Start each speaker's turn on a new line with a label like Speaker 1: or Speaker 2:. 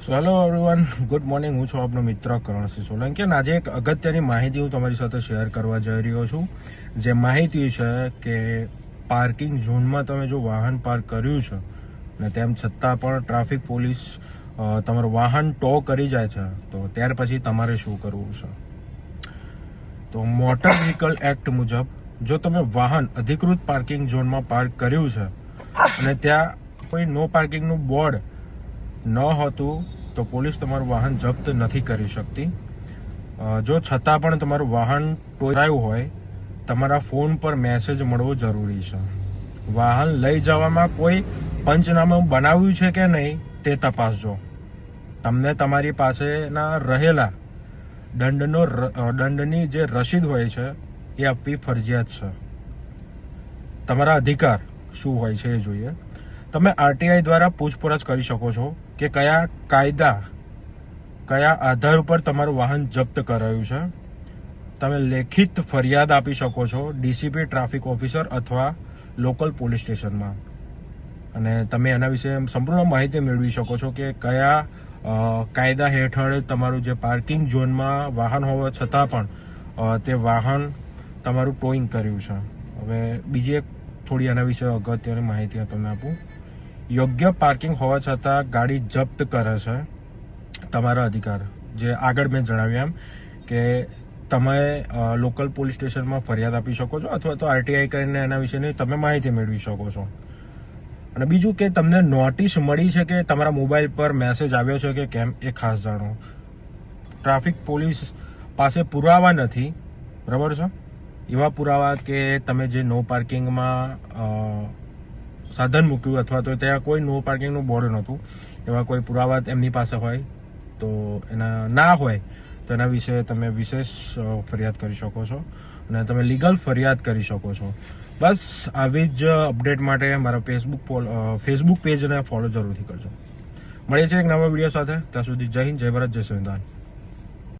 Speaker 1: So hello everyone, good morning. હું છું આપનો મિત્ર કરણસિંહ સોલંકી અને આજે એક અગત્યની માહિતી હું તમારી સાથે શેર કરવા જઈ રહ્યો છું. જે માહિતી છે કે પાર્કિંગ ઝોનમાં તમે જો વાહન પાર્ક કર્યું છે અને તેમ છતાં પણ ટ્રાફિક પોલીસ તમારું વાહન ટો કરી જાય છે, તો ત્યાર પછી તમારે શું કરવું છે. તો મોટર વ્હીકલ એક્ટ મુજબ જો તમે વાહન અધિકૃત પાર્કિંગ ઝોનમાં પાર્ક કર્યું છે અને ત્યાં કોઈ નો પાર્કિંગનું બોર્ડ ન હતું તો પોલીસ તમારું વાહન જપ્ત નથી કરી શકતી. જો છતાં પણ તમારું વાહન ટોરાયું હોય, તમારા ફોન પર મેસેજ મળવો જરૂરી છે. વાહન લઈ જવામાં કોઈ પંચનામું બનાવ્યું છે કે નહીં તે તપાસજો. તમને તમારી પાસેના રહેલા દંડની જે રસીદ હોય છે એ આપવી ફરજિયાત છે. તમારા અધિકાર શું હોય છે એ જોઈએ. તમે આરટીઆઈ દ્વારા પૂછપરછ કરી શકો છો કે કયા આધાર ઉપર તમારું વાહન જપ્ત કરાયું છે. તમે લેખિત ફરિયાદ આપી શકો છો ડીસીપી, ટ્રાફિક ઓફિસર અથવા લોકલ પોલીસ સ્ટેશનમાં, અને તમે એના વિશે સંપૂર્ણ માહિતી મેળવી શકો છો કે કયા કાયદા હેઠળ તમારું જે પાર્કિંગ ઝોનમાં વાહન હોવા છતાં પણ તે વાહન તમારું ટોઈંગ કર્યું છે. હવે બીજી એક થોડી એના વિશે અગત્યની માહિતી તમને આપું. યોગ્ય પાર્કિંગ હોવા છતાં ગાડી જપ્ત કરે છે તમારા અધિકાર, જે આગળ મેં જણાવ્યું એમ કે તમે લોકલ પોલીસ સ્ટેશનમાં ફરિયાદ આપી શકો છો અથવા તો આરટીઆઈ કરીને એના વિશેની તમે માહિતી મેળવી શકો છો. અને બીજું કે તમને નોટિસ મળી છે કે તમારા મોબાઈલ પર મેસેજ આવ્યો છે કે કેમ એ ખાસ જાણો. ટ્રાફિક પોલીસ પાસે પુરાવા નથી, બરાબર છે, એવા પુરાવા કે તમે જે નો પાર્કિંગમાં સાધન મૂક્યું અથવા તો ત્યાં કોઈ નો પાર્કિંગનું બોર્ડ નહોતું, એવા કોઈ પુરાવા એમની પાસે હોય તો એના ના હોય તો એના વિશે તમે વિશેષ ફરિયાદ કરી શકો છો અને તમે લીગલ ફરિયાદ કરી શકો છો. બસ આવી જ અપડેટ માટે મારા ફેસબુક પેજને ફોલો જરૂરથી કરજો. મળીએ છીએ એક નવા વિડીયો સાથે. ત્યાં સુધી જય હિન્દ, જય ભારત, જય સંવિધાન.